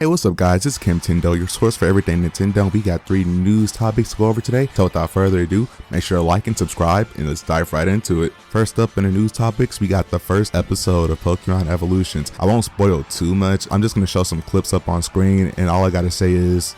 Hey, what's up guys, it's Nintendo, your source for everything Nintendo. We got 3 news topics to go over today, so without further ado, make sure to like and subscribe, and let's dive right into it. First up in the news topics, we got the first episode of Pokemon Evolutions. I won't spoil too much, I'm just going to show some clips up on screen, and all I gotta say is,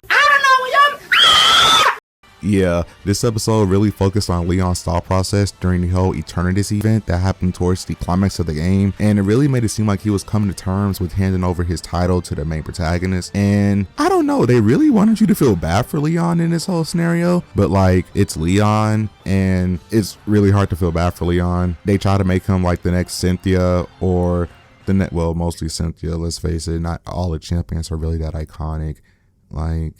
yeah, this episode really focused on Leon's thought process during the whole Eternatus event that happened towards the climax of the game, and it really made it seem like he was coming to terms with handing over his title to the main protagonist. And I don't know, they really wanted you to feel bad for Leon in this whole scenario, but like, it's Leon and it's really hard to feel bad for Leon. They try to make him like the next Cynthia or the well, mostly Cynthia, let's face it, not all the champions are really that iconic. Like,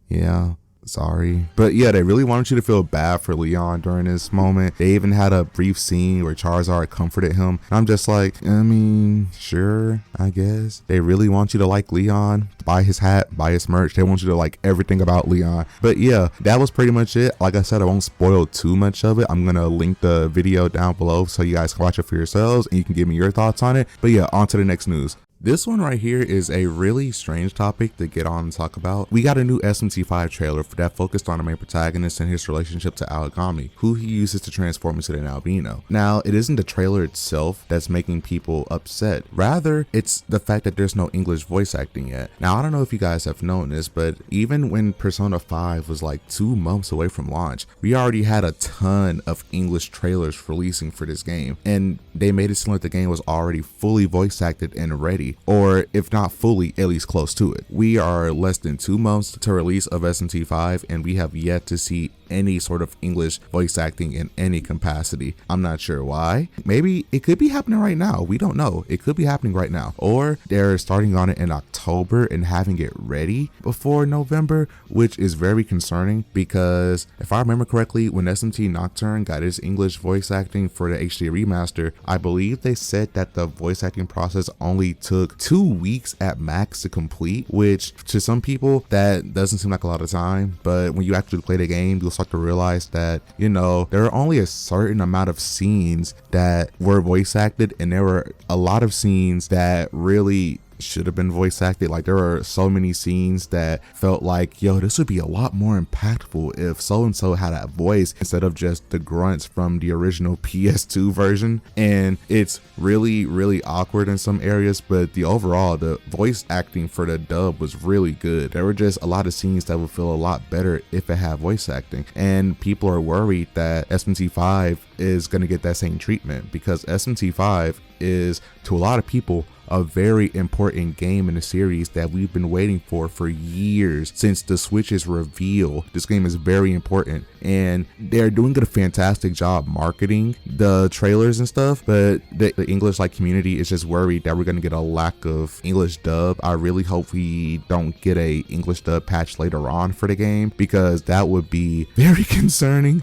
yeah. Sorry, but yeah, they really wanted you to feel bad for Leon during this moment. They even had a brief scene where Charizard comforted him, and I'm just like, I mean, sure, I guess. They really want you to like Leon, buy his hat, buy his merch. They want you to like everything about Leon. But yeah, that was pretty much it. Like I said, I won't spoil too much of it. I'm gonna link the video down below so you guys can watch it for yourselves and you can give me your thoughts on it. But yeah, on to the next news. This one right here is a really strange topic to get on and talk about. We got a new SMT V trailer that focused on the main protagonist and his relationship to Algami, who he uses to transform into an albino. Now, it isn't the trailer itself that's making people upset. Rather, it's the fact that there's no English voice acting yet. Now, I don't know if you guys have known this, but even when Persona 5 was like 2 months away from launch, we already had a ton of English trailers releasing for this game, and they made it seem like the game was already fully voice acted and ready. Or if not fully, at least close to it. We are less than 2 months to release of SMT V, and we have yet to see any sort of English voice acting in any capacity. I'm not sure why. Maybe it could be happening right now. We don't know. It could be happening right now. Or they're starting on it in October and having it ready before November, which is very concerning because if I remember correctly, when SMT Nocturne got its English voice acting for the HD remaster, I believe they said that the voice acting process only took 2 weeks at max to complete, which to some people that doesn't seem like a lot of time, but when you actually play the game, you'll start to realize that, you know, there are only a certain amount of scenes that were voice acted, and there were a lot of scenes that really should have been voice acted. Like, there are so many scenes that felt like, yo, this would be a lot more impactful if so and so had a voice instead of just the grunts from the original PS2 version. And it's really awkward in some areas, but the voice acting for the dub was really good. There were just a lot of scenes that would feel a lot better if it had voice acting, and people are worried that SMT V is going to get that same treatment because SMT V is, to a lot of people, a very important game in the series that we've been waiting for years since the Switch's reveal. This game is very important, and they're doing a fantastic job marketing the trailers and stuff, but the English community is just worried that we're going to get a lack of English dub. I really hope we don't get a English dub patch later on for the game, because that would be very concerning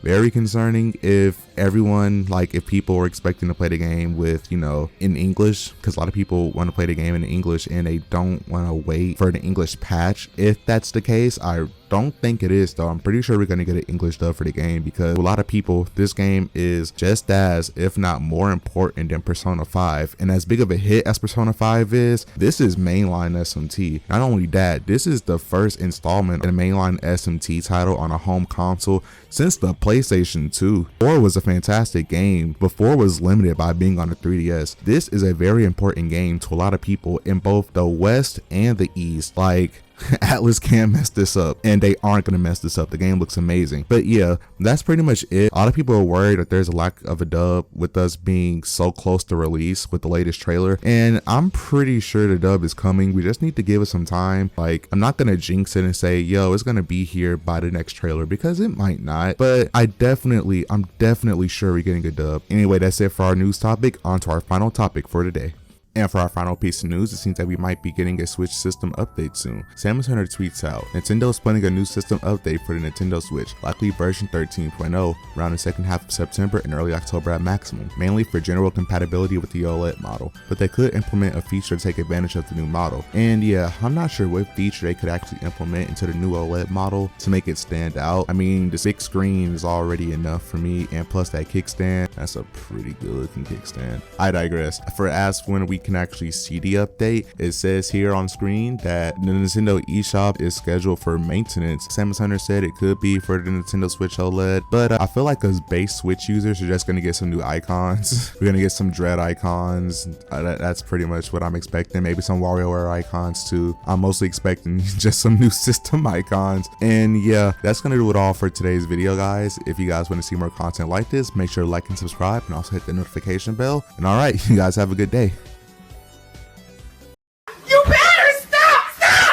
if everyone, if people were expecting to play the game with, you know, in English, because a lot of people want to play the game in English and they don't want to wait for the English patch. If that's the case, I don't think it is though. I'm pretty sure we're going to get an English dub for the game, because a lot of people, this game is just as, if not more important than Persona 5, and as big of a hit as Persona 5 is, this is mainline SMT. Not only that, this is the first installment in a mainline SMT title on a home console since the PlayStation 2. 4 was a fantastic game, but 4 was limited by being on the 3DS. This is a very important game to a lot of people in both the West and the East. Like, Atlas can't mess this up, and they aren't going to mess this up. The game looks amazing. But yeah, that's pretty much it. A lot of people are worried that there's a lack of a dub with us being so close to release with the latest trailer, and I'm pretty sure the dub is coming. We just need to give it some time. Like, I'm not going to jinx it and say, yo, it's going to be here by the next trailer, because it might not, but I'm definitely sure we're getting a dub. Anyway, that's it for our news topic. On to our final topic for today. And for our final piece of news, it seems that we might be getting a Switch system update soon. Samus Hunter tweets out, Nintendo is planning a new system update for the Nintendo Switch, likely version 13.0, around the second half of September and early October at maximum, mainly for general compatibility with the OLED model, but they could implement a feature to take advantage of the new model. And yeah, I'm not sure what feature they could actually implement into the new OLED model to make it stand out. I mean, the big screen is already enough for me, and plus that kickstand, that's a pretty good looking kickstand. I digress. For as when we can actually see the update. It says here on screen that the Nintendo eShop is scheduled for maintenance. Samus Hunter said it could be for the Nintendo Switch OLED, but I feel like as base Switch users are just gonna get some new icons. We're gonna get some Dread icons. That's pretty much what I'm expecting. Maybe some WarioWare icons too. I'm mostly expecting just some new system icons. And yeah, that's gonna do it all for today's video, guys. If you guys want to see more content like this, make sure to like and subscribe, and also hit the notification bell. And all right, you guys have a good day.